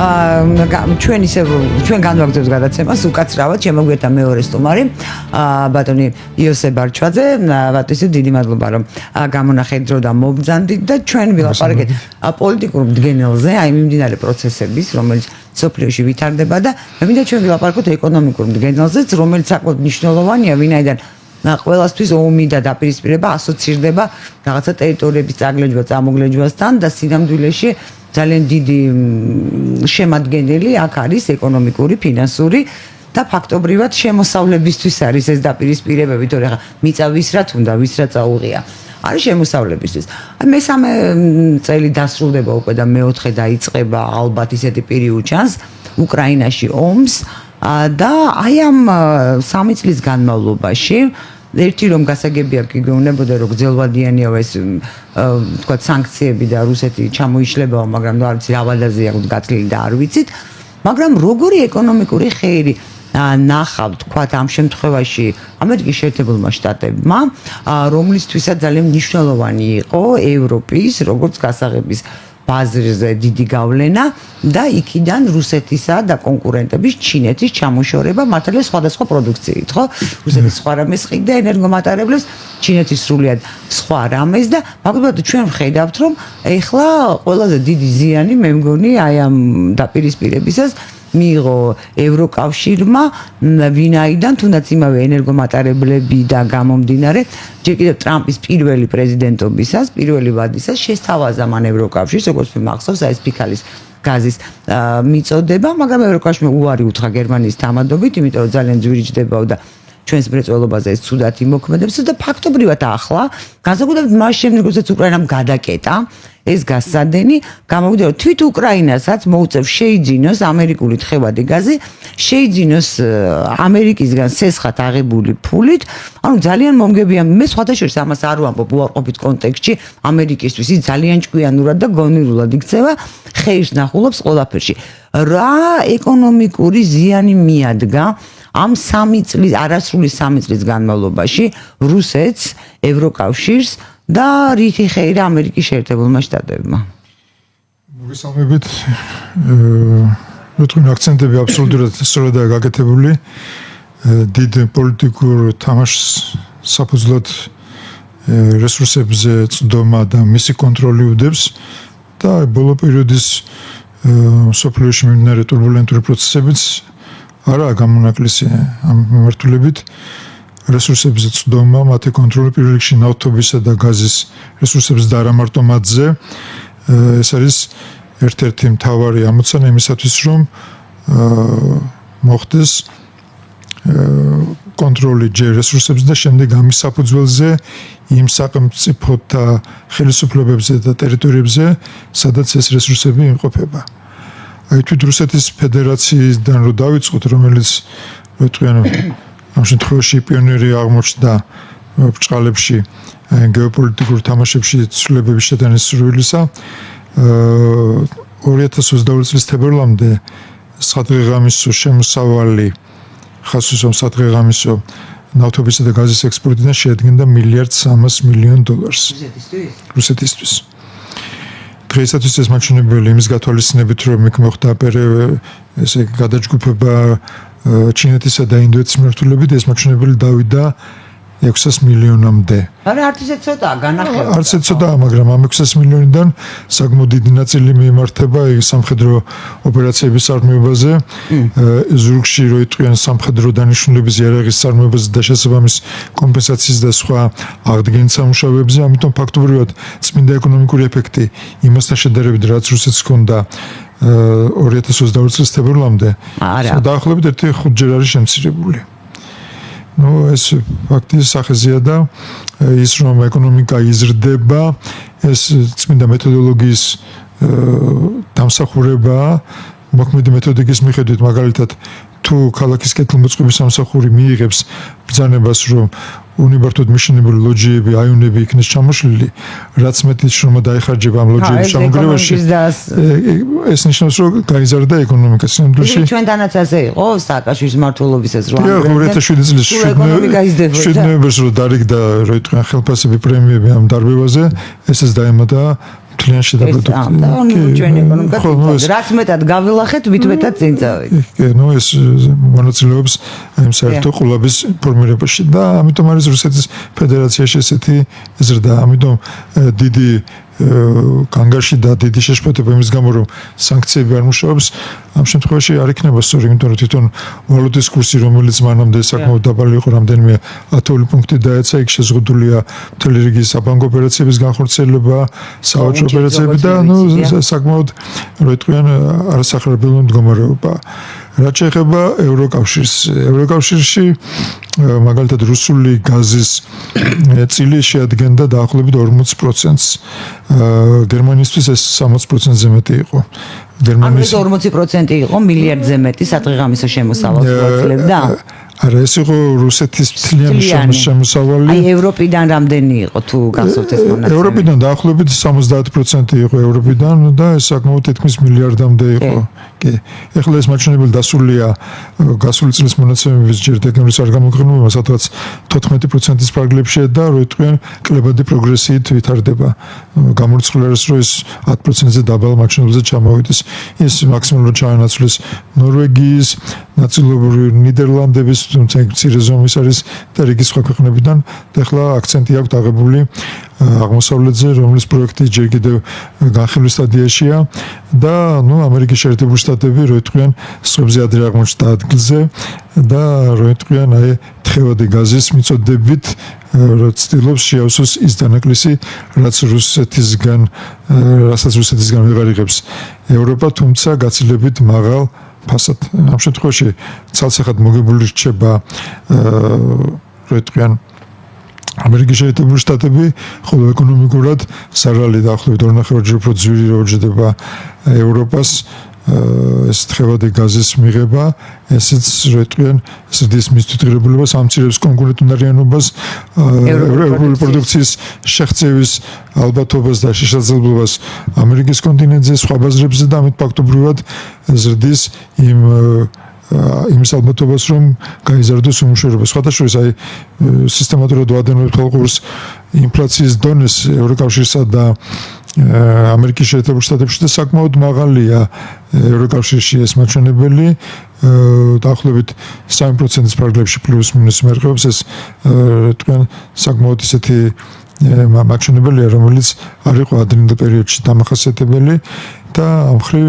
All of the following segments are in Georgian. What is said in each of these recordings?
ჩვენ ისე ჩვენ განვაგრძობთ გადაცემას უკაცრავად შემოგვერთა მეორე სტუმარი ბატონი იოსე ბარჩვაძე ბატონო დიდი მადლობა რომ გამონახეთ დრო და მობრძანდით და ჩვენ ვილაპარაკეთ პოლიტიკურ მდგენელზე აი მიმდინარე პროცესების რომელიც სოფლიოში ვითარდება და მე მინდა ჩვენ ვილაპარაკოთ ეკონომიკურ მდგენელზეც რომელიც საკმაოდ მნიშვნელოვანია ვინაიდან ყველასთვის ომი და დაპირისპირება ასოცირდება რაღაცა ტერიტორიების წაგლეჯვა წამოგლეჯვასთან და სინამდვილეში ძალიან დიდი შემადგენელი აქ არის ეკონომიკური, ფინანსური და ფაქტობრივად შემოსავლებისთვის არის ეს დაპირისპირებები, თორე ხა მიწა ვისრათ უნდა, ვისრათ წაუღია. არის შემოსავლებისთვის. მესამე წელი დასრულდება უკვე და მეოთხე დაიწყება ალბათ ისეთი პერიოდი ჩანს უკრაინაში ომს და აი ამ 3 წლის განმავლობაში ერთი რომ გასაგებია გიგეუნებოდა რომ გრძელვადიანია ეს თქვა სანქციები და რუსეთი ჩამოიშლებაო, მაგრამ არ ვიცი რა ვადაზია გათლილი და არ ვიცით, მაგრამ როგორი ეკონომიკური ხეირი ნახავთ თქვა ამ შემთხვევაში ამერიკის შეერთებულმა შტატებმა, რომლისთვისაც ძალიან მნიშვნელოვანი იყო ევროპის როგორც გასაღების ბაზრზე დიდი გავლენა და იქიდან რუსეთისა და კონკურენტების ჩინეთის ჩამოშორება მართალია სხვადასხვა პროდუქციით, ხო? რუსეთის სხვა რამეს ყიდდა ენერგომატარებლებს, ჩინეთის სრულიად სხვა რამეს და მაგალითად ჩვენ ვხედავთ რომ ეხლა ყველაზე დიდი ზიანი მე მგონი აი ამ დაპირისპირებისას მიიღო ევროკავშირმა ვინაიდან თუნდაც იმავე ენერგომატარებლები და გამომდინარე ჯერ კიდევ ტრამპის პირველი პრეზიდენტობისას, პირველი ვადისას შესთავაზა მან ევროკავშირს, როგორც მახსოვს, აი ეს ფიქალის გაზის მიწოდება, მაგრამ ევროკავშირმა უარი უთხრა გერმანიის თამადობით, იმიტომ რომ ძალიან ძვირიჭდებაო და ჩვენს მრეწველობაზე ეს ცუდად იმოქმედებს და ფაქტობრივად ახლა განსაკუთრებით მას შემდეგ როდესაც უკრაინამ გადაკეტა ეს გასცადენი გამოვიდა რომ თვით უკრაინასაც მოუწევს შეიძინოს ამერიკული თხევადი გაზი შეიძინოს ამერიკისგან სესხად აღებული ფულით ანუ ძალიან მომგებია მე სხვადასხვა ამას არ ვამბობ უარყოფით კონტექსტში ამერიკისთვის ის ძალიან ჭკვიანურად და გონივრულად იქცევა ხეირს ნახულობს ყველაფერში რა ეკონომიკური ზიანი მიადგა ამ 3 წლის არასრული 3 წლის განმავლობაში რუსეთს, ევროკავშირს და რითი ხეირა ამერიკის შეერთებულმა შტატებმა. მოგესალმებით. მეთქი აქცენტები აბსოლუტურად სწორადაა გაკეთებული. დიდ პოლიტიკურ თამაშს საფუძვლად რესურსებზე წვდომა და მისი კონტროლი უდევს და ბოლო პერიოდის სოფლიოში მიმდინარე ტურბულენტური პროცესებიც არა გამონაკლისი ამ მიმართულებით რესურსებზე წვდომა, მათი კონტროლი პირველ რიგში ნავთობისა და გაზის რესურსებზე და არა მარტო მათზე ეს არის ერთ-ერთი მთავარი ამოცანა იმისათვის რომ მოხდეს კონტროლი ჯერ რესურსებზე და შემდეგ ამის საფუძველზე იმ სახელმწიფოთა ხელისუფლებებზე და ტერიტორიებზე სადაც ეს რესურსები იმყოფება აი თვით რუსეთის ფედერაციისგან რო დავიწყოთ რომელიც ვეთქვიან ამ შემთხვევაში პიონერი აღმოჩნდა ბრჭყალებში გეოპოლიტიკურ თამაშებში ცვლილებების შეტანის სურვილისა 2022 წლის თებერვლამდე სადღეღამისო შემოსავალი ხასუსო სადღეღამისო ნავთობისა და გაზის ექსპორტიდან შეადგენდა $1.3 მილიარდ რუსეთისთვის დღეისათვის ეს მაჩვენებელი იმის გათვალისწინებით რომ იქ მოხდა ესე გადაჯგუფება ჩინეთისა და ინდოეთის მიმართულებით ეს მაჩვენებელი დავიდა 600 მილიონამდე. არა არც ისე ცოტაა განახება. არც ისე ცოტაა, მაგრამ ამ 600 მილიონიდან საკმაოდ დიდი ნაწილი მიემართება სამხედრო ოპერაციების წარმოებაზე. ზურგში რო იტყვიან სამხედრო დანიშნულების იარაღის წარმოებაზე და შესაბამის კომპენსაციის და სხვა აღდგენის სამუშაოებზე, ამიტომ ფაქტობრივად წმინდა ეკონომიკური ეფექტი იმასთან შედარებით რაც რუსეთს ჰქონდა 2022 წლის თებერვლამდე დაახლოებით 1.5 არის შემცირებული. Ну, ეს ფაქტის სახეზია და ის რომ ეკონომიკა იზრდება, ეს წმინდა მეთოდოლოგიის დამსახურება, მოქმედი მეთოდიკის მიხედვით მაგალითად თუ ქალაქის კეთილმოწყობის სამსახური მიიღებს ბრძანებას რომ უნიბართოდ მიშენებული ლოჯიები, აივნები იქნეს ჩამოშლილი, რაც მეტი შრომა დაიხარჯება ამ ლოჯიების ჩამოგრევაში. ეს ნიშნავს, რომ გაიზარდა ეკონომიკა სინამდვილეში. ჩვენთანაც ასე იყო სააკაშვილის მმართველობისას რო 2007 წლის 7 ნოემბერს რო დარიგდა, რო იტყვიან ხელფასები პრემიები ამ დარბევაზე, ესეც დაემატა მთლიან შედარებით ჩვენ ეკონომიკა რაც მეტად გავილახეთ, მით მეტად წინ წავიდეთ. ნუ ეს მონაწილეობს იმ საერთო ყოლაბის ფორმირებაში და ამიტომ არის რუსეთის ფედერაციაში ესეთი ზრდა. ამიტომ დიდი კანგარში და დიდი შეშფოთება იმის გამო რომ სანქციები არ მუშაობს ამ შემთხვევაში არ იქნება სწორი, იმიტომ რომ თვითონ ვალუტის კურსი რომელიც მანამდე საკმაოდ დაბალი იყო, რამდენიმე 10 პუნქტი დაეცა, იქ შეზღუდულია მთელი რიგი საბანკო ოპერაციების განხორციელება, სავაჭრო ოპერაციები და საკმაოდ რო იტყვიან არასახლებელო მდგომარეობა. რაც შეეხება ევროკავშირს, ევროკავშირში მაგალითად რუსული გაზის წილი შეადგენდა დაახლოებით 40%-ს. გერმანისთვის ეს 60%-ზე მეტი იყო. გერმანიის 40% იყო მილიარდზე მეტი სადღეღამისო შემოსავალს უძლევდა. არა, ეს იყო რუსეთის მთლიანი შემოსავალი. აი ევროპიდან რამდენი იყო თუ გახსოვთ ეს მონაცემი? ევროპიდან დაახლოებით 70% იყო ევროპიდან და ეს საკმაოდ თითქმის მილიარდამდე იყო. კი. ეხლა ეს მაჩვენებელი დასულია გასული წლის მონაცემების ჯერ დეკემბრის არ გამოქვეყნებულა, სადაც 14%-ის ფარგლებშია და რო იტყვიან კლებადი პროგრესიით ვითარდება. გამორიცხულებს რომ ეს 10%-ზე დაბალ მაჩვენებელზე ჩამოვიდეს. ეს მაქსიმალურად ჩაანაცვლეს ნორვეგიის, ნაწილობრივ ნიდერლანდების, თუმცა მცირე ზომის არის და რიგი სხვა ქვეყნებიდან და ახლა აქცენტი აქვს აღებული აღმოსავლეთზე, რომლის პროექტი ჯერ კიდევ განხილვის სტადიაშია და ამერიკის შეერთებული შტატები რო იტყვიან სწორზე ადრე აღმოჩნდა ადგილზე და რო იტყვიან აი თხევადი გაზის მიწოდებით რაც ცდილობს შეავსოს ის დანაკლისი რასაც რუსეთისგან ვეღარ იღებს ევროპა, თუმცა გაცილებით მაღალ ფასად. ამ შემთხვევაში ცალსახად მოგებული რჩება რო იტყვიან ამერიკის შეერთებული შტატები, ხოლო ეკონომიკურად სარალი დაახლოებით 2.5-ჯერ უფრო ძვირი რო ჯდება ევროპას ეს თხევადი გაზის მიღება, ესეც რო იტყვიან ზრდის მისდროებულებას ამცირებს კონკურენტუნარიანობას, ევროპული პროდუქციის შეხწევის ალბათობას და შესაძლებლობას ამერიკის კონტინენტზე, სხვა ბაზრებზე და ამით ფაქტობრივად ზრდის იმის ალბათობას რომ გაიზარდოს უმუშევრობა. სხვადასხვა აი სისტემატურად ვადევნებთ ხალხურს ინფლაციის დონეს ევროკავშირსა და ამერიკის შეერთებულ შტატებში და საკმაოდ მაღალია ევროკავშირში ეს მაჩვენებელი დაახლოებით 3%-ის ფარგლებში პლუს მინუს მერყევს ეს თქვენ საკმაოდ ისეთი მაჩვენებელია რომელიც არ იყო ადრინდელ პერიოდში დამახასიათებელი და ამ მხრივ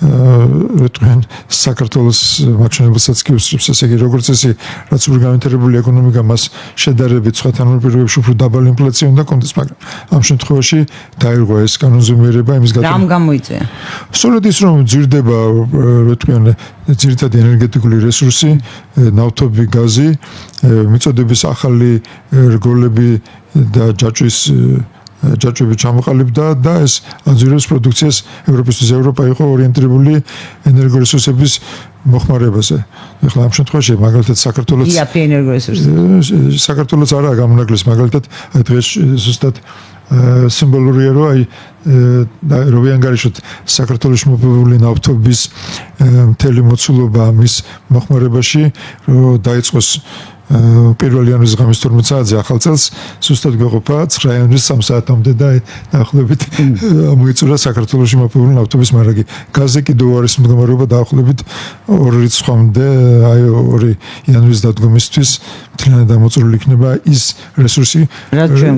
რატომ საქართველოს მაჩვენებელსაც კი უსწრებს, ესე იგი როგორც ესე რაც უფრო განვითარებული ეკონომიკა მას შედარებით სხვა თანამედროვეებში უფრო დაბალი ინფლაცია უნდა კონდეს, მაგრამ ამ შემთხვევაში დაირღვა ეს კანონზომიერება იმის გათვალისწინებით. რამ გამოიწვია? სწორედ ის რომ ძირდება რატომ ძირითადი ენერგეტიკული რესურსი, ნავთობი, გაზი, მიწოდების ახალი რგოლები და ჯაჭვები ჩამოყალიბდა და ეს აძვირებს პროდუქციას ევროპისთვის. ევროპა იყო ორიენტირებული ენერგორესურსების მოხმარებაზე. ეხლა ამ შემთხვევაში მაგალითად საქართველოს იაფი ენერგორესურსი. საქართველოს არაა გამონაკლისი, მაგალითად დღეს ზუსტად სიმბოლურია რომ აი რო ვიანგარიშოთ საქართველოს მოპოვებული ნავთობის მთელი მოცულობა მის მოხმარებაში რომ დაიწყოს 1 იანვრის ღამის 12 საათზე ახალ წელს ზუსტად გვეყოფა 9 იანვრის 3 საათამდე და დაახლოებით მოიწურა საქართველოში მოპოვებული ნავთობის მარაგი. გაზზე კიდევ არის მდგომარეობა დაახლოებით 2 რიცხვამდე, აი 2 იანვრის დადგომისთვის მთლიანად დამოწურული იქნება ის რესურსი, რაც ჩვენ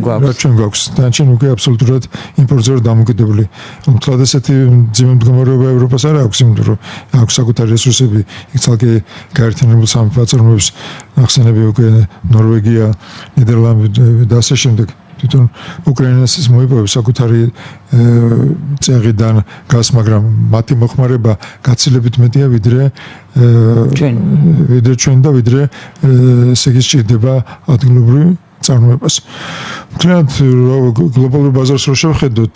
გვაქვს. დანარჩენი უკვე აბსოლუტურად იმპორტზე დამოკიდებული. თუმცა ესეთი ძიმე მდგომარეობა ევროპას არ აქვს, იმიტომ რომ აქვს საკუთარი რესურსები, იქ ცალკე გაერთიანებულ სამეფოებს ახსენები უკვე ნორვეგია, ნიდერლანდები და ასე შემდეგ. თვითონ უკრაინას მოიპოვებს საკუთარი წეღიდან გაზ, მაგრამ მათი მოხმარება გაცილებით მეტია ვიდრე ჩვენ და ვიდრე ესე იგი სჭირდება ადგილობრივ წარმოებას. მთლიანად გლობალურ ბაზარს რო შევხედოთ,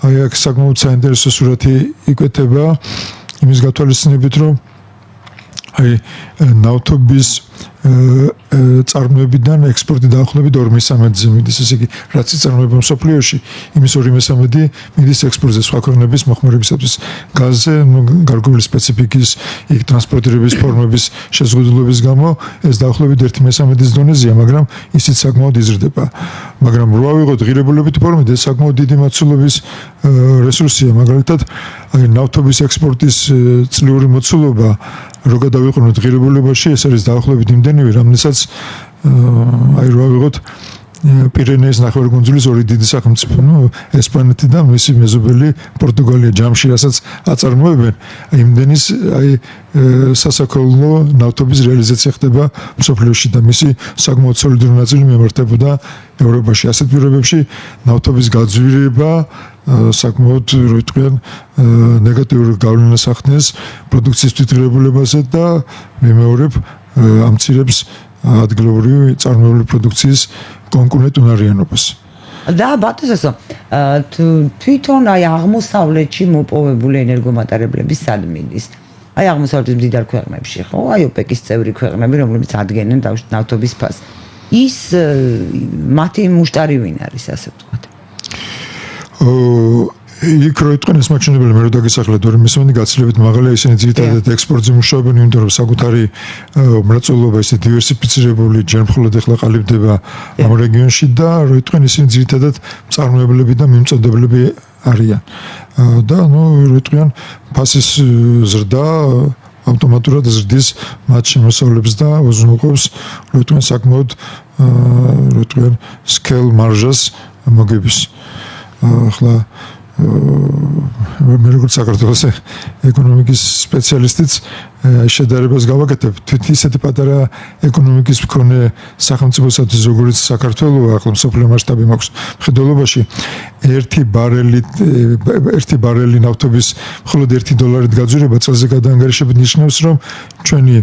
აი აქ საკმაოდ საინტერესო სურათი იკვეთება იმის გათვალისწინებით, რომ აი ნავთობის წარმოებიდან ექსპორტი დაახლოებით 2/3-ზე მიდის, ესე იგი, რაც იწარმოება მსოფლიოში, იმის 2/3 მიდის ექსპორტზე სხვა ქვეყნების მოხმარებისათვის. გაზზე, გარკვეული სპეციფიკის, იქ ტრანსპორტირების ფორმების შეზღუდულობის გამო ეს დაახლოებით 1/3-ის დონეზეა, მაგრამ ისიც საკმაოდ იზრდება. მაგრამ რო ავიღოთ ღირებულებით ფორმით, ეს საკმაოდ დიდი მოცულობის რესურსია, მაგალითად, აი ნავთობის ექსპორტის წლიური მოცულობა რო გადავიყვანოთ ღირებულებაში, ეს არის დაახლოებით იმდენივე, რამდენსაც აი რო ავიღოთ პირენეის ნახევარკუნძულის ორი დიდი სახელმწიფო, ესპანეთი და მისი მეზობელი პორტუგალია ჯამში, რასაც აწარმოებენ, იმდენის აი სასაქონლო ნავთობის რეალიზაცია ხდება მსოფლიოში და მისი საკმაოდ სოლიდური ნაწილი მიმართებოდა ევროპაში. ასეთ პირობებში ნავთობის გაძვირება საკმაოდ რო იტყვიან ნეგატიურ გავლენას ახდენს პროდუქციის თვითღირებულებაზე და მიმეორებ ამცირებს ადგილობრივი წარმოებული პროდუქციის კონკურენტუნარიანობას. და ბატონო, თვითონ აი აღმოსავლეთში მოპოვებული ენერგომატარებლების სად მიდის? აი აღმოსავლეთის მდიდარ ქვეყნებში, ხო? აი ოპეკის წევრი ქვეყნები, რომლებიც ადგენენ ნავთობის ფასს. ის მათი მუშტარი ვინ არის, ასე ვთქვათ? იქ რო იტყვენ ეს მაჩვენებელი მე რო დაგესახლეთ 2/3 გაცილებით მაღალია, ისინი ძირითადად ექსპორტზე მუშაობენ, იმიტომ რომ საკუთარი მრეწველობა ისე დივერსიფიცირებული ჯერ მხოლოდ ახლა ყალიბდება ამ რეგიონში და რო იტყვენ ისინი ძირითადად მწარმოებლები და მიმწოდებლები არიან. და რო იტყვიან ფასის ზრდა ავტომატურად ზრდის მათ შემოსავლებს და უზრუნველყოფს რო იტყვიან საკმაოდ რო იტყვიან scale მარჟას მოგების. ახლა მე როგორც საქართველოს ეკონომიკის სპეციალისტიც შედარებას გავაკეთებ თვით ისეთი პატარა ეკონომიკის მქონე სახელმწიფოსათვის როგორც საქართველოს ახლა მსოფლიო მასშტაბი მაქვს მხედველობაში ერთი ბარელი ნავთობის მხოლოდ $1 გაძვირება წელზე გადაანგარიშებით ნიშნავს რომ ჩვენი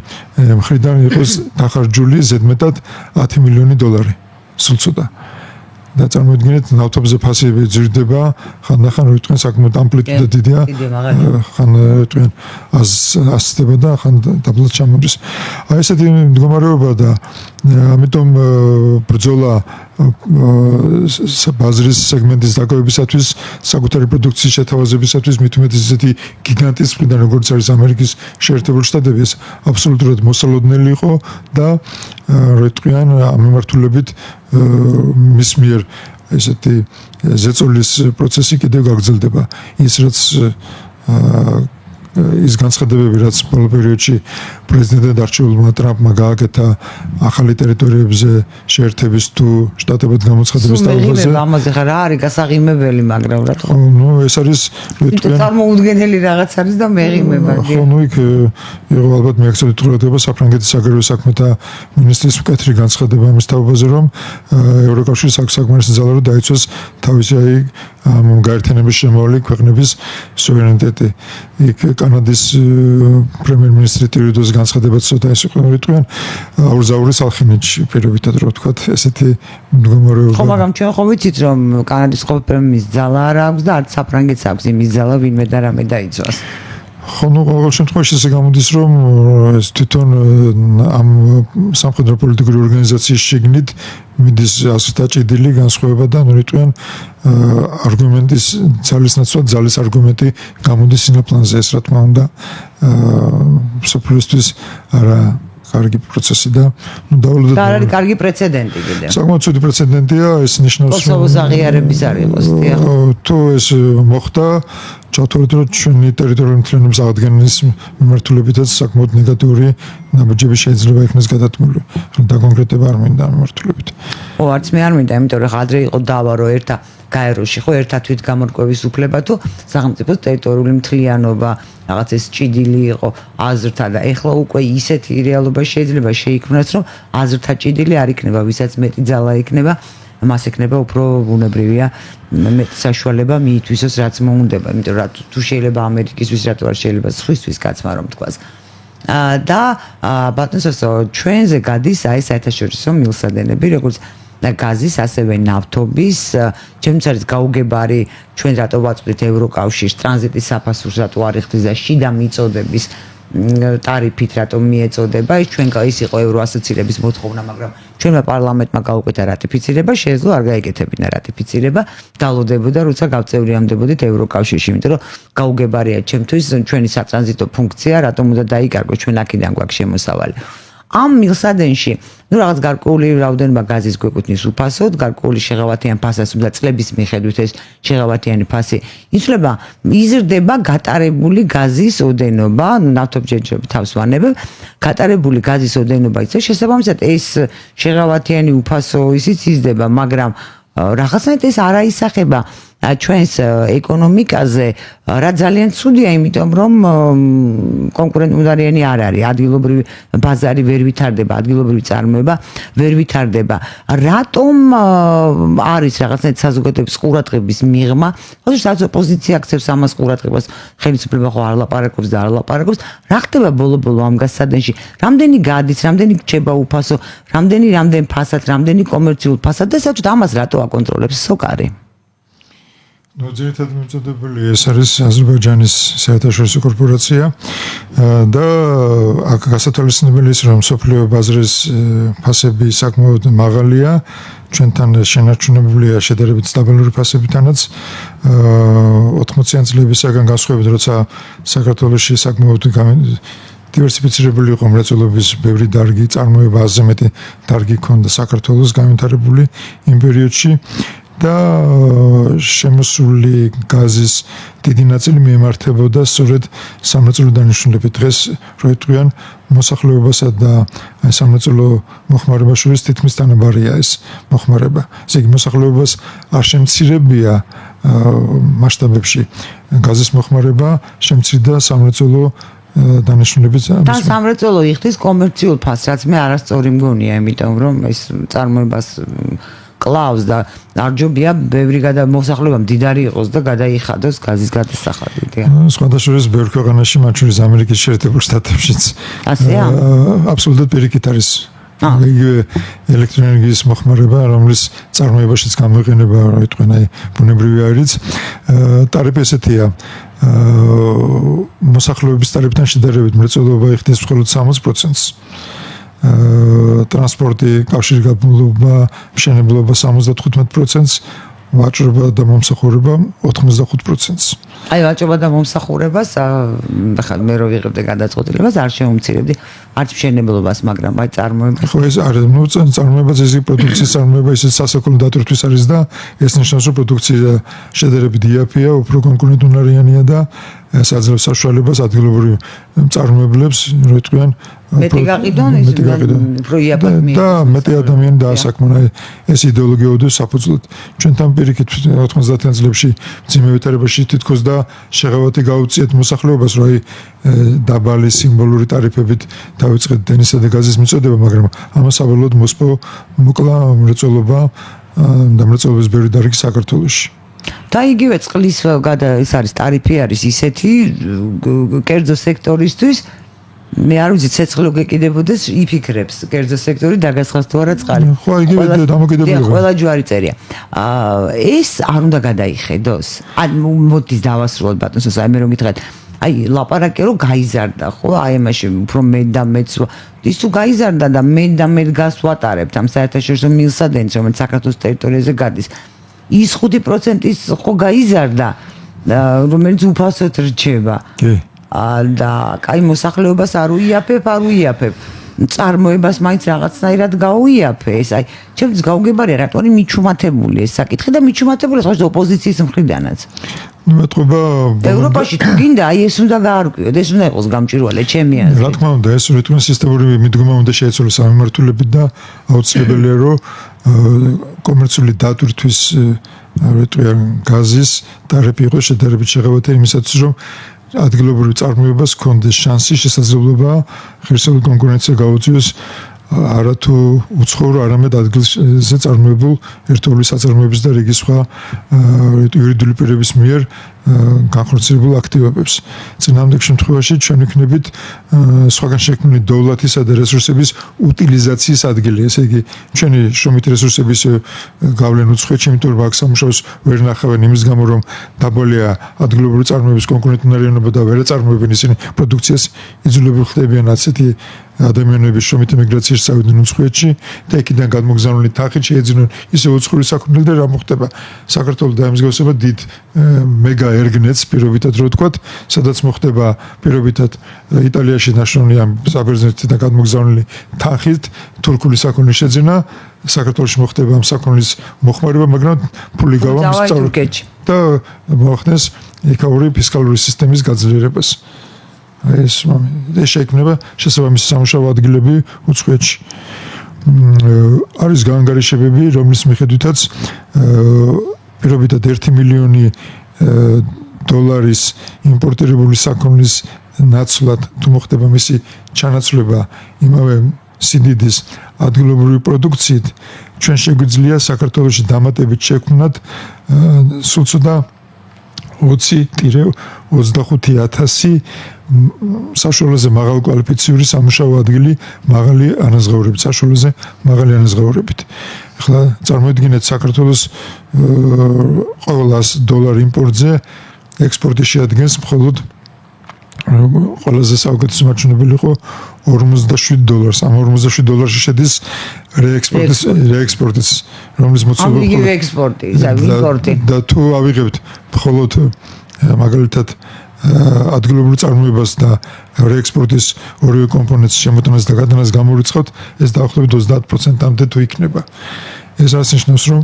მხრიდან იყოს დახარჯული ზედმეტად $10 მილიონი სულ ცოტა და წარმოიდგინეთ ნავთობზე ფასი ძირდება ხანდახან რო იტყვენ საკმაოდ ამპლიტუდა დიდია ხან იტყვენ 100-დება და ხან დაბლად ჩამოდის აი ესეთი მდგომარეობა და ამიტომ ბრძოლა ბაზრის სეგმენტის დაკავებისათვის საკუთარი პროდუქციის შეთავაზებისათვის მით უმეტეს ესეთი გიგანტის მხრიდან როგორც არის ამერიკის შეერთებული შტატები ეს აბსოლუტურად მოსალოდნელი იყო და რო იტყვიან ამ მიმართულებით მის მიერ ესეთი ზეწოლის პროცესი კიდევ გაგრძელდება ის რაც ის განცხადებები რაც ბოლო პერიოდში პრეზიდენტად არჩეულმა ტრამპმა გააკეთა ახალი ტერიტორიებზე შეერთების თუ შტატებად გამოცხადების თაობაზე ამაზე ხარ რა არის გასაღიმებელი მაგრამ რა თქო ეს არის წარმოუდგენელი რაღაც არის და მეღიმება ხო იქ იყო ალბათ მიაქცევით ყურადღება საფრანგეთის საგარეო საქმეთა მინისტრის მკეთრი განცხადება ამის თაობაზე რომ ევროკავშირის საკმარისი ძალა რომ დაიცვას თავისი აი ამ გაერთიანების შემოვლელი ქვეყნების სუვერენიტეტი იქ კანადის პრემიერ-მინისტრი ტრუდოს განცხადებაც ცოტა ეს იყო იტყვიან აურზაურის ალხინეთში პირობითად რო ვთქვათ ესეთი მდგომარეობა ხო მაგრამ ჩვენ ხო ვიცით რომ კანადის პრემიის ძალა არ აქვს და არც საფრანგეთს აქვს იმის ძალა ვინმე და რამე დაიცვას ხო ყოველ შემთხვევაში ესე გამოდის რომ ეს თვითონ ამ სამხედრო პოლიტიკური ორგანიზაციის შიგნით მიდის ასე დაჭიდილი განსხვავება და ნორიტყვიან არგუმენტის ძალის ნაცვლად ძალის არგუმენტი გამოდის სინოპლანზე ეს რა თქმა უნდა სოფლისთვის არა კარგი პროცესი და და არის კარგი პრეცედენტი კიდევ საკმაოდ ცუდი პრეცედენტია ეს ნიშნავს რომ კოსოვოს აღიარების არ იყოს თუ ეს მოხდა ჩავთვალეთ რომ ჩვენი ტერიტორიული მთლიანობის აღდგენის მიმართულებითაც საკმაოდ ნეგატიური ნაბიჯები შეიძლება იქნას გადათმული და კონკრეტება არ მინდა მიმართულებით ო არც მე არ მინდა იმიტომ რომ ადრე იყო დავა რომ ერთა გაეროში ხო ერთად თვით გამორკვევის უფლება თუ სახელმწიფოს ტერიტორიული მთლიანობა რაღაც ეს ჭიდილი იყო აზრთა და ეხლა უკვე ისეთი რეალობა შეიძლება შეიქმნას რომ აზრთა ჭიდილი არ იქნება ვისაც მეტი ძალა იქნება მას ექნება უფრო ბუნებრივია მეტ საშუალება მიითვისოს რაც მოუნდება იმიტომ რომ თუ შეიძლება ამერიკისთვის რატო არ შეიძლება სხვისთვის კაცმა რომ თქვას და ბატონსო ჩვენზე გადის აი საერთაშორისო მილსადენები როგორც და გაზის ასევე ნავთობის ჩემს არის გაუგებარი ჩვენ რატო ვაწვდით ევროკავშირს ტრანზიტის საფასურს რატო არ იხდის და შიდა მიწოდების ტარიფით რატომ მიეწოდება ის იყო ევროასოცირების მოთხოვნა, მაგრამ ჩვენმა პარლამენტმა გაუკეთა რატიფიცირება, შეეძლო არ გაეკეთებინა რატიფიცირება, დალოდებოდა, როცა გავწევრიანდებოდით ევროკავშირში, იმიტომ რომ გაუგებარია ჩემთვის ჩვენი სატრანზიტო ფუნქცია, რატომ უნდა დაიკარგოს, ჩვენ აქედან გვაქვს შემოსავალი. ამ მილსადენში, რაღაც გარკვეული რაოდენობა გაზის გვეკუთვნის უფასოდ, გარკვეული შეღავათიან ფასას უნდა წლების მიხედვით ეს შეღავათიანი ფასი იცვლება, იზრდება გატარებული გაზის ოდენობა, ნავთობჯეჯები თავს ვანებებ, გატარებული გაზის ოდენობა იცის, შესაბამისად ეს შეღავათიანი უფასო ისიც იზრდება, მაგრამ რაღაცნაირად ეს არ აისახება ჩვენს ეკონომიკაზე, რა ძალიან ცუდია, იმიტომ რომ კონკურენტუნარიანი არ არის, ადგილობრივი ბაზარი ვერ ვითარდება, ადგილობრივი წარმოება ვერ ვითარდება. რატომ არის რაღაცნაირად საზოგადოების ყურადღების მიღმა, თორემ ოპოზიცია აქცევს ამას ყურადღებას, ხელისუფლება ხო არ ლაპარაკობს და არ ლაპარაკობს, რა ხდება ბოლო-ბოლო ამ გასცადენში? რამდენი გადის, რამდენი რჩება უფასო, რამდენი ფასად, რამდენი კომერციულ ფასად და საერთოდ ამას რატო აკონტროლებს სოკარი? ძირითადად მიმწოდებელი ეს არის აზერბაიჯანის საერთაშორისო კორპორაცია და აქ გასათვალისწინებელი ის რომ სოფლიო ბაზრის ფასები საკმაოდ მაღალია, ჩვენთან შენარჩუნებულია შედარებით სტაბილური ფასებითანაც 80-იან წლებისაგან განსხვავებით, როცა საქართველოში საკმაოდ დივერსიფიცირებული იყო მრეწველობის ბევრი დარგი, წარმოება აზზე მეტი დარგი ჰქონდა საქართველოს განვითარებული იმ პერიოდში. და შემოსული გაზის დიდი ნაწილი მიემართებოდა სწორედ სამრეწველო დანიშნულებით. დღეს რო იტყვიან მოსახლეობასა და სამრეწველო მოხმარებას შორის თითქმის თანაბარია ეს მოხმარება. ესე იგი მოსახლეობას არ შემცირებია მასშტაბებში გაზის მოხმარება, შემცირდა სამრეწველო დანიშნულებით. და სამრეწველო იხდის კომერციულ ფასს, რაც მე არასწორი მგონია, იმიტომ რომ ეს წარმოებას კლავს და არჯობია ბევრი მოსახლეობა მდიდარი იყოს და გადაიხადოს გაზის გადასახადით. სხვადასხვა ბევრ ქვეყანაში, მათ შორის ამერიკის შეერთებულ შტატებშიც. ასეა? აბსოლუტურად პირიქით არის იგივე ელექტროენერგიის მოხმარება, რომლის წარმოებაშიც გამოიყენება, რა ვიტყვენ, აი ბუნებრივი აირიც. ტარიფი ესეთია. მოსახლეობის ტარიფთან შედარებით მრეწველობა იხდის მხოლოდ 60%-ს. ტრანსპორტი, კავშირგაბმულობა, მშენებლობა 75%-ს, ვაჭრობა და მომსახურება 85%-ს. აი ვაჭრობა და მომსახურებას მე რო ვიღებდი გადაწყვეტილებას არ შემომცირებდი არც მშენებლობას, მაგრამ აი წარმოება. ხო ეს არის, წარმოებაც ეს პროდუქციის წარმოება ისე სასოფლო დატვირთვის არის და ეს ნიშნავს, რომ პროდუქცია შედარებით იაფია, უფრო კონკურენტუნარიანია და ეს აძლევს საშუალებას ადგილობრივ მწარმოებლებს, რო იტყვიან მეტი გაყიდონ ის უფრო იაფად და მეტი ადამიანი დაასაქმონ. ეს იდეოლოგია უდევს საფუძვლად. ჩვენთან პირიქით 90-იან წლებში მძიმე ვითარებაში თითქოს და შეღავათი გაუწიეთ მოსახლეობას, რომ აი დაბალი სიმბოლური ტარიფებით დავიწყეთ დენისა და გაზის მიწოდება, მაგრამ ამას საბოლოოდ მოსპო მოკლა მრეწველობა და მრეწველობის ბევრი დარგი საქართველოში. და იგივე წყლის ის არის ტარიფი არის ისეთი კერძო სექტორისთვის მე არ ვიცი ცეცხლო გეკიდებოდეს იფიქრებს კერძო სექტორი დაგასხას თუ არა წყალი. ხო იგივე დამოკიდებულებაა. ყველა ჯვარი წერია. ეს არ უნდა გადაიხედოს. ან მოდის დავასრულოთ ბატონს, აი მე რომ გითხრათ აი ლაპარაკი რომ გაიზარდა ხო აი ამაში უფრო მე და მეც ის თუ გაიზარდა და მე და მე გას ვატარებთ ამ საერთაშორისო მილსადენს რომელიც საქართველოს ტერიტორიაზე გადის ის 5%-ის ხო გაიზარდა რომელიც უფასოდ რჩება. კი. და კაი მოსახლეობას არ უიაფებ წარმოებას მაინც რაღაცნაირად გაუიაფე ეს აი ჩემთვის გაუგებარია რატომ არის მიჩუმათებული ეს საკითხი და მიჩუმათებული ხო ოპოზიციის მხრიდანაც. მეტყობა ევროპაში თუ გინდა აი ეს უნდა გაარკვიოთ ეს უნდა იყოს გამჭვირვალე ჩემი აზრით. რა თქმა უნდა ეს რიტმის სისტემური მიდგომა უნდა შეეცვალოს სამმართველობით და აუცილებელია რომ კომერციული დატვირთვის რიტმიან გაზის ტარიფი იყოს შედარებით შეღავათი იმისათვის რომ ადგილობრივი წარმოებას ჰქონდეს შანსი შესაძლებლობა ღირსეული კონკურენცია გაუწიოს არათუ უცხოურ არამედ ადგილზე წარმოებულ ერთობლივ საწარმოების და რიგი სხვა იურიდიული პირების მიერ განხორციელებულ აქტივობებს. წინააღმდეგ შემთხვევაში ჩვენ ვიქნებით სხვაგან შექმნილი დოვლათისა და რესურსების უტილიზაციის ადგილი. ესე იგი, ჩვენი შრომითი რესურსების გავლენ უცხოეთში, იმიტომ რომ აქ სამუშაოს ვერ ნახავენ იმის გამო, რომ დაბალია ადგილობრივი წარმოების კონკურენტუნარიანობა და ვერ აწარმოებენ ისინი პროდუქციას, იძულებული ხდებიან ასეთი ადამიანების შრომითი მიგრაციაში წავიდნენ უცხოეთში და იქიდან გადმოგზავნილი თანხით შეეძინონ ისე უცხოური საქონელი და რა მოხდება საქართველოს დაემსგავსება დიდ მეგა ერგნეტს პირობითად რო ვთქვათ, სადაც მოხდება პირობითად იტალიაში ნაშრომი ამ საბერძნეთიდან გადმოგზავნილი თანხით თურქული საქონლის შეძენა, საქართველოში მოხდება ამ საქონლის მოხმარება, მაგრამ ფული გავა მის თურქეთში და მოახდენს ეკაური ფისკალური სისტემის გაძლიერებას. ეს შეიქმნება შესაბამისი სამუშაო ადგილები უცხოეთში. არის გაანგარიშებები, რომლის მიხედვითაც პირობითად 1 მილიონი დოლარის იმპორტირებული საქონლის ნაცვლად თუ მოხდება მისი ჩანაცვლება იმავე სიდიდის ადგილობრივი პროდუქციით, ჩვენ შეგვიძლია საქართველოში დამატებით შექმნათ სულცოდა 20-25,000 საშუალოზე მაღალკვალიფიციური სამუშაო ადგილი მაღალი ანაზღაურებით, საშუალოზე მაღალი ანაზღაურებით. ახლა წარმოიდგინეთ საქართველოს ყოველას $1 იმპორტზე ექსპორტი შეადგენს მხოლოდ ყველაზე საუკეთესო მაჩვენებელი იყო $47. ამ $47 შედის რეექსპორტის, რომლის მოცულობა ამგვარი ექსპორტი, იმპორტი. და თუ ავიღებთ მხოლოდ მაგალითად ადგილობრივ წარმოებას და რეექსპორტის ორივე კომპონენტის შემოტანას და გადანას გამოვიწყოთ, ეს დაახლოებით 30%-მდე თუ იქნება. ეს ასნიშნავს, რომ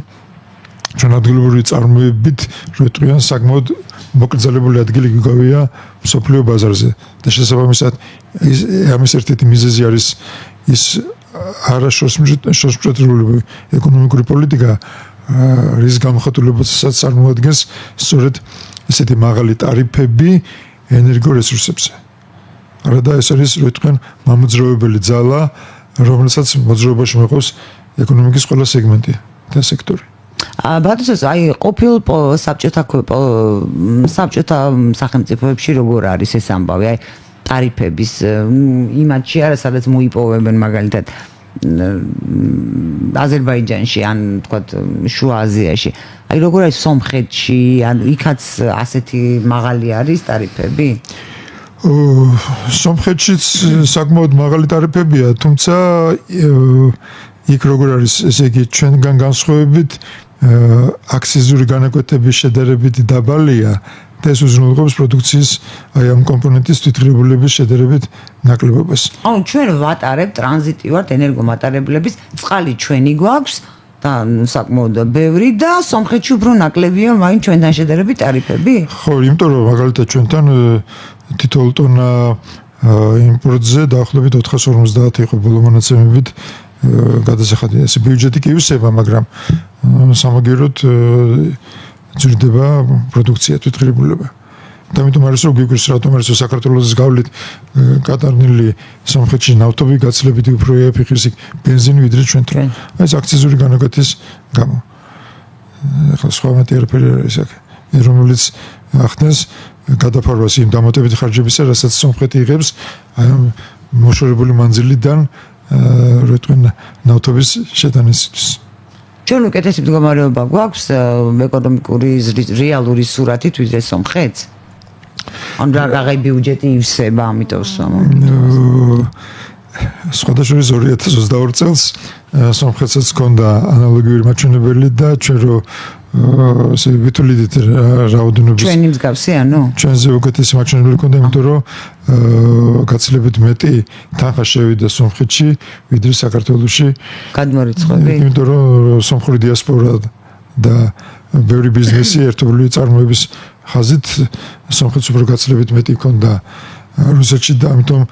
ჩვენ ადგილობრივი წარმოებით როიტყვიან საკმაოდ მოკრძალებული ადგილი გვიგავია მსოფლიო ბაზარზე და შესაბამისად ამის ერთ-ერთი მიზეზი არის ის არაშორსმჭრელი ეკონომიკური პოლიტიკა, რის გამოხატულებასაც წარმოადგენს სწორედ ესეთი მაღალი ტარიფები ენერგორესურსებზე. არადა ეს არის როიტყვიან მამოძრავებელი ძალა, რომელსაც მოძრაობაში მოყავს ეკონომიკის ყველა სეგმენტი და სექტორი. ბატონო, აი ყოფილ საბჭოთა სახელმწიფოებში როგორ არის ეს ამბავი? აი ტარიფების იმათში არა, სადაც მოიპოვებენ მაგალითად აზერბაიჯანში ან თქვათ შუა აზიაში. აი როგორ არის სომხეთში, ან იქაც ასეთი მაღალი არის ტარიფები? სომხეთშიც საკმაოდ მაღალი ტარიფებია, თუმცა იქ როგორ არის, ესე იგი ჩვენგან განსხვავებით აქციზური განაკვეთების შედარებით დაბალია და ეს უზრუნველყოფს პროდუქციის აი ამ კომპონენტის თვითღირებულების შედარებით ნაკლებობას. ანუ ჩვენ ვატარებთ ტრანზიტივად ენერგომატარებლების წყალი ჩვენი გვაქვს და საკმაოდ ბევრი და სომხეთში უფრო ნაკლებია მაინც ჩვენთან შედარებით ტარიფები? ხო, იმიტომ რომ მაგალითად ჩვენთან თითოეულ ტონა იმპორტზე დაახლოებით 450 იყო ბოლო მონაცემებით გადასახადი. ეს ბიუჯეტი კი ივსება, მაგრამ სამაგიეროდ ძირდება პროდუქცია თვითღირებულება. და ამიტომ არის რომ გიგვირს რატომ არის საქართველოს გავლით კატარნილი სომხეთში ნავთობი გაცილებით უფრო ეფექტის ბენზინი ვიდრე ჩვენთან. ეს აქციზური განაკვეთის გამო. ახლა სხვა მატერიალები არის აქ, რომელიც ახდენს გადაფარვას იმ დამატებითი ხარჯებისა, რასაც სომხეთი იღებს აი მოშორებული მანძილიდან როიტყვიან ნავთობის შეტანისათვის. ჩვენ უკეთესი მდგომარეობა გვაქვს ეკონომიკური რეალური სურათით ვიდრე სომხეთს? ან რაღაცა ბიუჯეტი ივსება ამიტომ სხვადასხვა 2022 წელს სომხეთსაც ჰქონდა ანალოგიური მაჩვენებელი და ჩვენ რო ესე ვითვლით რაოდენობის ჩვენი მსგავსი, ანუ ჩვენზე უკეთესი მაჩვენებელი ჰქონდა, იმიტომ რომ გაცილებით მეტი თანხა შევიდა სომხეთში ვიდრე საქართველოში. გადმორიცხული. იმიტომ რომ სომხური დიასპორა და ბევრი ბიზნესი ერთობლივი წარმოების ხაზით სომხეთს უფრო გაცილებით მეტი ჰქონდა რუსეთში და ამიტომ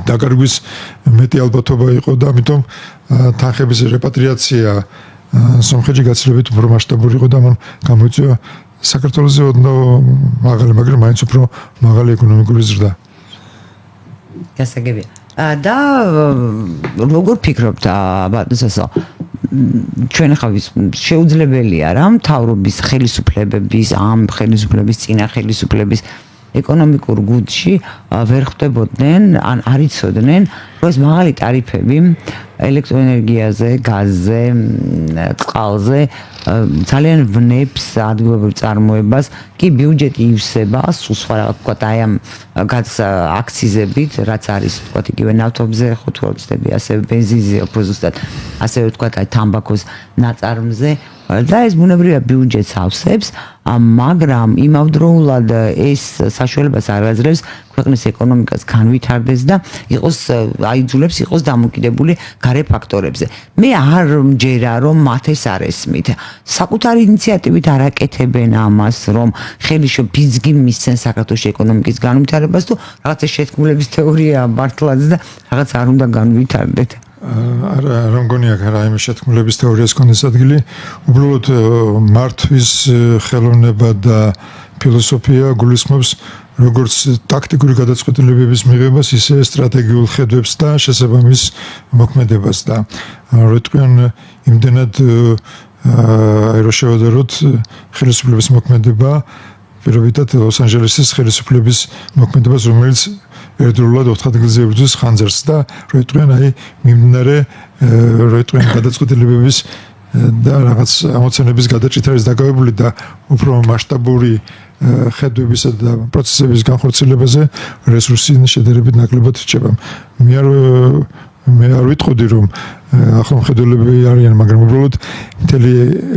დაკარგვის მეტი ალბათობა იყო და ამიტომ თანხების რეპატრიაცია სომხეთში გაცილებით უფრო მასშტაბური იყო და მან გამოიწვია საქართველოზე მაღალი, მაგრამ მაინც უფრო მაღალი ეკონომიკური ზრდა. გასაგებია. და როგორ ფიქრობთ ბატონო ჩვენ ხავის შეუძლებელია რა მთავრობის ხელისუფლებების ამ ხელისუფლების წინა ხელისუფლების ეკონომიკურ გუნდში ვერ ხვდებოდნენ ან არ იცოდნენ რომ ეს მაღალი ტარიფები ელექტროენერგიაზე, გაზზე, წყალზე ძალიან ვნებს ადგილობრივ წარმოებას, კი ბიუჯეტი ივსება, სულ სხვა რაღაც ვთქვათ, აი ამ აქციზებით, რაც არის ვთქვათ, იგივე ნავთობზე, ხო თუ არ ვცდები, ასევე ბენზინზე, უფრო ზუსტად, ასევე ვთქვათ, აი თამბაქოს ნაწარმზე და ეს ბუნებრივია ბიუჯეტს ავსებს, მაგრამ იმავდროულად ეს საშუალებას არ აძლევს ქვეყნის ეკონომიკას განვითარდეს და იყოს აიძულებს იყოს დამოკიდებული გარე ფაქტორებზე. მე არ მჯერა რომ მათ ეს არ ესმით. საკუთარი ინიციატივით არ აკეთებენ ამას, რომ ხელისუფლება ფიზიკი მისცენ საქართველოს ეკონომიკის განვითარებას თუ რაღაცა შეთქმულების თეორია მართლაც და რაღაც არ უნდა განვითარდეთ. არა რომ გონია რაიმე შეთქმულების თეორიას კონდეს ადგილი, უბრალოდ მართვის ხელოვნება და ფილოსოფია გულისხმობს როგორც ტაქტიკური გადაწყვეტილებების მიღებას, ისე სტრატეგიულ ხედვებს და შესაბამის მოქმედებას და როიტყვიან იმდენად რო შევადაროთ ხელისუფლების მოქმედება პირობითად ლოს-ანჯელესის ხელისუფლების მოქმედებას, რომელიც ერთდროულად 4 ადგილზე იბრძვის ხანძარს და როიტყვიან აი მიმდინარე როიტყვიან გადაწყვეტილებების და რაღაც ამოცანების გადაჭრით არის დაკავებული და უფრო მასშტაბური ხედვებისა და პროცესების განხორციელებაზე რესურსის შედარებით ნაკლებად რჩება. მე არ ვიტყოდი რომ ახლა მხედველები არიან, მაგრამ უბრალოდ მთელი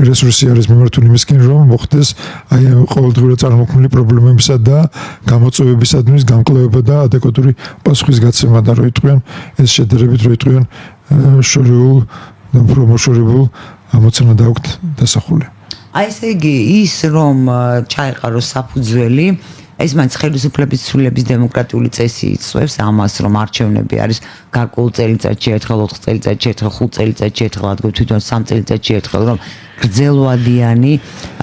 რესურსი არის მიმართული იმისკენ რომ მოხდეს აი ყოველდღიურად წარმოქმნილი პრობლემებისა და გამოწვევებისადმის გამკლავება და ადეკვატური პასუხის გაცემა და როიტყვიან ეს შედარებით როიტყვიან შორეულ და უფრო მოშორებულ ამოცანა დაუქვთ დასახული. აი ესე იგი ის რომ ჩაეყაროს საფუძველი ეს მაინც ხელისუფლების ცვლილების დემოკრატიული წესი იწვევს ამას რომ არჩევნები არის გარკვეულ წელიწადში ერთხელ 4 წელიწადში ერთხელ 5 წელიწადში ერთხელ ადგილ თვითონ 3 წელიწადში ერთხელ რომ გრძელვადიანი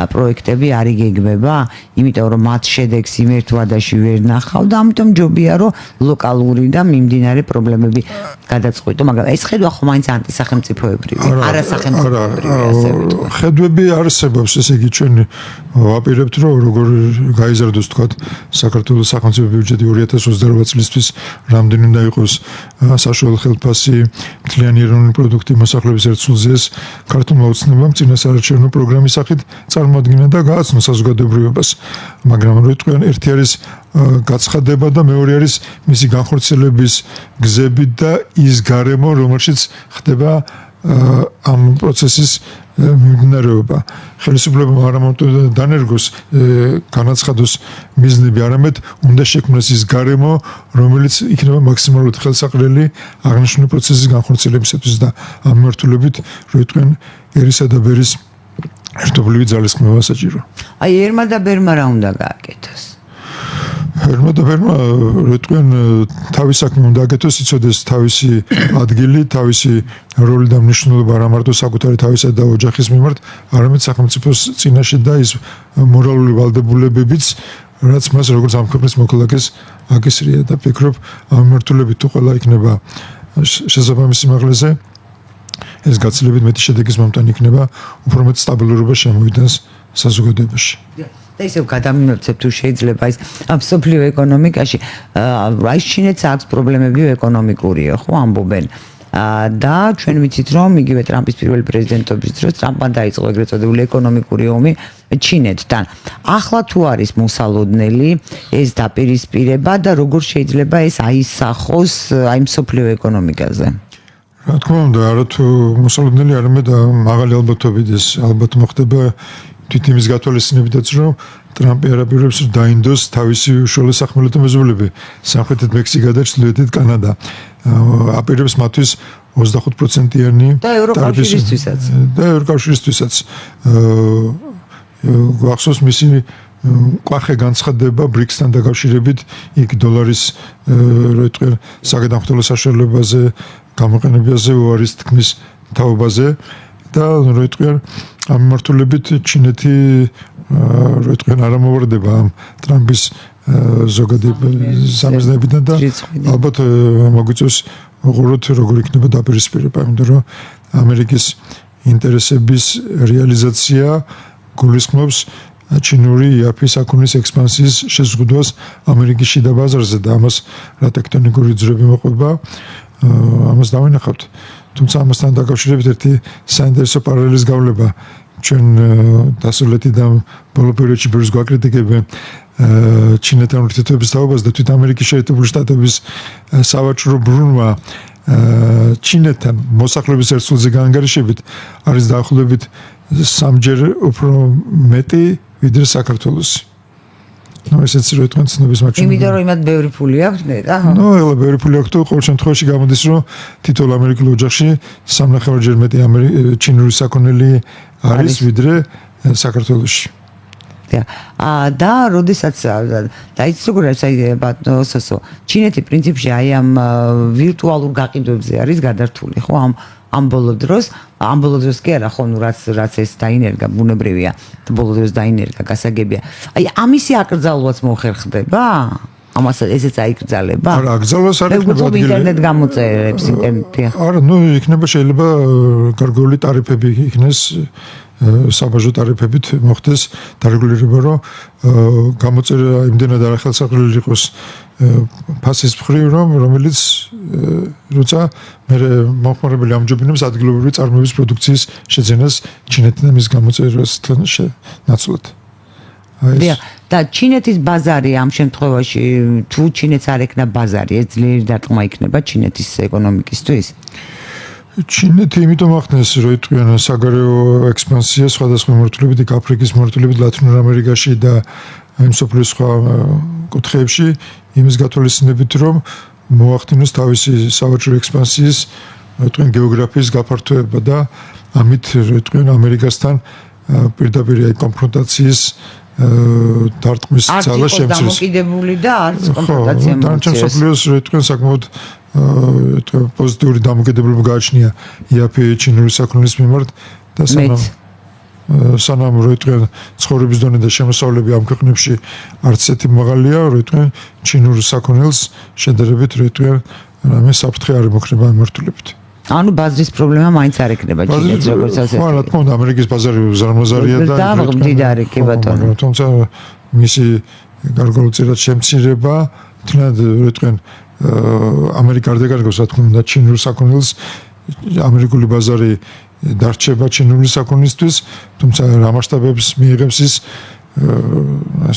პროექტები არ იგეგმება, იმიტომ რომ მათ შედეგს იმ ერთ ვადაში ვერ ნახავ და ამიტომ ჯობია რომ ლოკალური და მიმდინარე პრობლემები გადაწყვეტო, მაგრამ ეს ხედვა ხო მაინც ანტისახელმწიფოებრივია, არასახელმწიფოებრივია ასე ვიტყვი. ხედვები არსებობს, ესე იგი ჩვენ ვაპირებთ რომ როგორ გაიზარდოს თქვა საქართველოს სახელმწიფო ბიუჯეტი 2028 წლისთვის რამდენი უნდა იყოს საშუალო ხელფასი, მთლიანი ეროვნული პროდუქტი მოსახლეობის ერთ სულზეს ქართულმა ოცნებამ წინა საარჩევნო პროგრამის სახით წარმოადგინა და გააცნო საზოგადოებრივობას, მაგრამ როიტყვიან ერთი არის გაცხადება და მეორე არის მისი განხორციელების გზები და ის გარემო, რომელშიც ხდება ამ პროცესის მიმდინარეობა. ხელისუფლებამ არა მარტო დანერგოს განაცხადოს მიზნები, არამედ უნდა შექმნას ის გარემო, რომელიც იქნება მაქსიმალურად ხელსაყრელი აღნიშნული პროცესის განხორციელებისათვის და ამ მიმართულებით როიტყვიან ერისა და ბერის ერთობლივი ძალისხმევა საჭირო. აი ერმა და ბერმა რა უნდა გააკეთოს? ერმა და ბერმა როიტყვიან თავის საქმე უნდა აკეთოს, იცოდეს თავისი ადგილი, თავისი როლი და მნიშვნელობა არა მარტო საკუთარი თავისა და ოჯახის მიმართ, არამედ სახელმწიფოს წინაშე და ის მორალური ვალდებულებებიც, რაც მას როგორც ამ ქვეყნის მოქალაქეს აკისრია და ფიქრობ ამ მიმართულებით თუ ყველა იქნება შესაბამის სიმაღლეზე, ეს გაცილებით მეტი შედეგის მომტანი იქნება, უფრო მეტ სტაბილურობას შემოვიდანს საზოგადოებაში. და ისევ გადამიმეცებ თუ შეიძლება ის მსოფლიო ეკონომიკაში აი ჩინეთს აქვს პრობლემები ეკონომიკურიო, ხო ამბობენ. და ჩვენ ვიცით რომ იგივე ტრამპის პირველი პრეზიდენტობის დროს ტრამპმა დაიწყო ეგრეთ წოდებული ეკონომიკური ომი ჩინეთთან. ახლა თუ არის მოსალოდნელი ეს დაპირისპირება და როგორ შეიძლება ეს აისახოს აი მსოფლიო ეკონომიკაზე? რა თქმა უნდა, არათუ მოსალოდნელი, არამედ მაღალი ალბათობით ეს ალბათ მოხდება თვით იმის გათვალისწინებითაც, რომ ტრამპი არ აპირებს დაინდოს თავისი უშუალო სახმელეთო მეზობლები სამხრეთით მექსიკა და ჩრდილოეთით კანადა. აპირებს მათთვის 25%-იანი და ევროკავშირისთვისაც. და ევროკავშირისთვისაც. გახსოვს მისი ყვახე განცხადება ბრიქსთან დაკავშირებით, იქ დოლარის როიტყვიან საგადამხდელო საშუალებაზე, გამოყენებაზე, უარის თქმის თაობაზე და როიტყვიან ამ მიმართულებით ჩინეთი როიტყვიან არ ამოვარდება ამ ტრამპის ზოგადი სამიზნეებიდან და ალბათ მოგვიწევს უყუროთ როგორ იქნება დაპირისპირება, იმიტომ რომ ამერიკის ინტერესების რეალიზაცია გულისხმობს ჩინური იაფის აქუნის ექსპანსიის შეზღუდვას ამერიკის შიდა ბაზარზე და ამას რა ტექტონიკური ძვრები მოყვება ამას დავინახავთ. თუმცა ამასთან დაკავშირებით ერთი საინტერესო პარალელის გავლება ჩვენ დასავლეთიდან ბოლო პერიოდში ბევრს გვაკრიტიკებენ ჩინეთთან ურთიერთობების თაობას და თვით ამერიკის შეერთებული შტატების სავაჭრო ბრუნვა ჩინეთთან მოსახლეობის ერთსულზე გაანგარიშებით არის დაახლოებით 3-ჯერ უფრო მეტი ვიდრე საქართველოსი. ესეც რო თქვენ ცნობის მაჩვენებელი. იმიტომ რომ იმათ ბევრი ფული აქვს ნეტა. ელა ბევრი ფული აქვს თუ ყოველ შემთხვევაში გამოდის რომ თითოეულ ამერიკულ ოჯახში 3.5-ჯერ მეტი ჩინური საქონელი არის ვიდრე საქართველოში. და როდესაც დაიწყო როგორც ბატონო ჩინეთი პრინციპში აი ამ ვირტუალურ გაყიდვებზე არის გადართული ხო ამ ბოლო დროს კი არა ხო რაც ეს დაინერგა ბუნებრივია ბოლო დროს დაინერგა გასაგებია აი ამისი აკრძალვაც მოხერხდება ამას ესეც აიკრძალება არა აკრძალვას არ იქნება ადგილი ინტერნეტ გამოწერებს ინტერნეტი არა იქნება შეიძლება გარკვეული ტარიფები იქნეს საბაჟო ტარიფებით მოხდეს დარეგულირება რომ გამოწერა იმდენად არახელსაყრელი იყოს ფასის მხრივ რომელიც როცა მე მომხმარებელი ამჯობინებს ადგილობრივი წარმოების პროდუქციის შეძენას ჩინეთიდან მის გამოწერასთან ნაცვლად. და ჩინეთის ბაზარი ამ შემთხვევაში თუ ჩინეთს არ ექნა ბაზარი ეს ძლიერი დარტყმა იქნება ჩინეთის ეკონომიკისთვის. ჩინეთი იმიტომ ახდენს რომ იტყვიან საგარეო ექსპანსია სხვადასხვა მიმართულებით აფრიკის მიმართულებით ლათინურ ამერიკაში და მსოფლიოს სხვა კუთხეებში იმის გათვალისწინებით რომ მოახდინოს თავისი სავაჭრო ექსპანსიის იტყვიან გეოგრაფიის გაფართოება და ამით იტყვიან ამერიკასთან პირდაპირ კონფრონტაციის დარტყმის ძალა შემცირდეს. არც დამოკიდებული და არც კონფრონტაცია მოიწესრიგოს. დანარჩენ მსოფლიოს იტყვიან საკმაოდ პოზიტიური დამოკიდებულება გააჩნია იაფი ჩინური საქონლის მიმართ და სანამ რო იტყვიან ცხოვრების დონე და შემოსავლები ამ ქვეყნებში არც ესეთი მაღალია რო იტყვიან ჩინურ საქონელს შედარებით რო იტყვიან რამე საფრთხე არ იმოქმედება მიმართულებით. ანუ ბაზრის პრობლემა მაინც არ ექნება ჩინეთს როგორც ასეთი. ხო, რა თქმა უნდა, ამერიკის ბაზარი ზარმაზარია და მდიდარი კი ბატონო. თუმცა მისი გარკვეულწილად შემცირება თლად რო იტყვიან ამერიკა არ დაკარგავს რა თქმა უნდა ჩინურ საქონელს ამერიკული ბაზარი დარჩება ჩინური საქონლისთვის თუმცა რა მასშტაბებს მიიღებს ის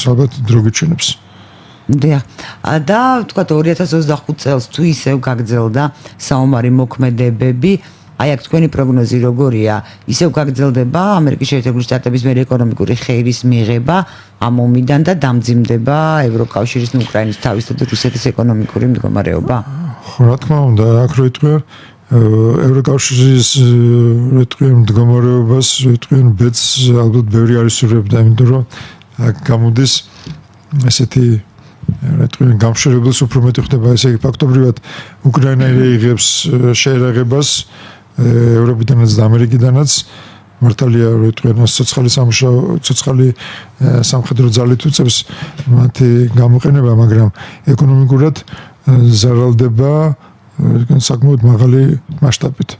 ალბათ დრო გიჩვენებს. და თქვა 2025 წელს თუ ისევ გაგრძელდა საომარი მოქმედებები აი აქ თქვენი პროგნოზი როგორია ისევ გაგრძელდება ამერიკის შეერთებული შტატების მიერ ეკონომიკური ხეირის მიღება ამ ომიდან და დამძიმდება ევროკავშირის და უკრაინის თავისთავად რუსეთის ეკონომიკური მდგომარეობა ხო რა თქმა უნდა აქ რო იტყვიან ევროკავშირის რო იტყვიან მდგომარეობას რო იტყვიან ბედს ალბათ ბევრი არ ისურვებდა იმიტომ რომ აქ გამოდის ესეთი რა იტყვიან გამშვერებელს უფრო მეტი ხდება ესე იგი ფაქტობრივად უკრაინა იღებს შეერაღებას ევროპიდანაც და ამერიკიდანაც მართალია რო იტყვიან ცოცხალი სამხედრო ძალით უწევს მათი გამოყენება მაგრამ ეკონომიკურად ზარალდება საკმაოდ მაღალი მასშტაბით.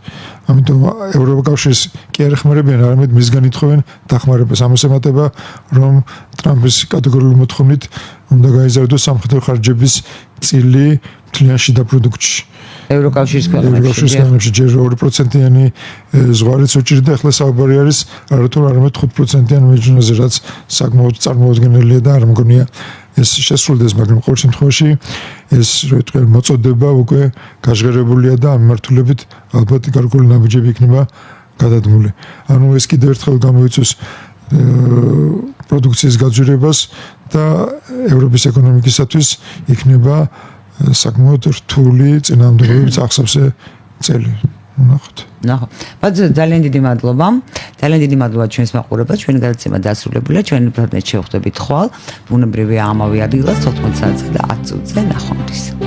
ამიტომ ევროკავშირის კი არ ეხმარებიან, არამედ მისგან ითხოვენ დახმარებას. ამას ემატება, რომ ტრამპის კატეგორიული მოთხოვნით უნდა გაიზარდოს სამხედრო ხარჯების წილი მთლიან შიდა პროდუქტში. ევროკავშირის ქვეყნებში ჯერ 2%-იანი ზღვარიც უჭირდა, ახლა საუბარი არის არათუ არამედ 5%-იან მეჯნაზე, რაც საკმაოდ წარმოუდგენელია და არ მგონია ეს შესრულდეს, მაგრამ ყოველ შემთხვევაში ეს რო იტყვიან მოწოდება უკვე გაჟღერებულია და ამ მიმართულებით ალბათ გარკვეული ნაბიჯები იქნება გადადგმული. ანუ ეს კიდევ ერთხელ გამოიწვევს პროდუქციის გაძვირებას და ევროპის ეკონომიკისათვის იქნება საკმაოდ რთული წინააღმდეგობები წახსოვსე წელი. ნახოთ. ბატონო ძალიან დიდი მადლობა. ძალიან დიდი მადლობა ჩვენს მაყურებელს. ჩვენი გადაცემა დასრულებულია. ჩვენ ინტერნეტში შევხვდებით ხვალ. ბუნებრივია ამავე ადგილას 14 საათზე და 10 წუთზე ნახვამდის.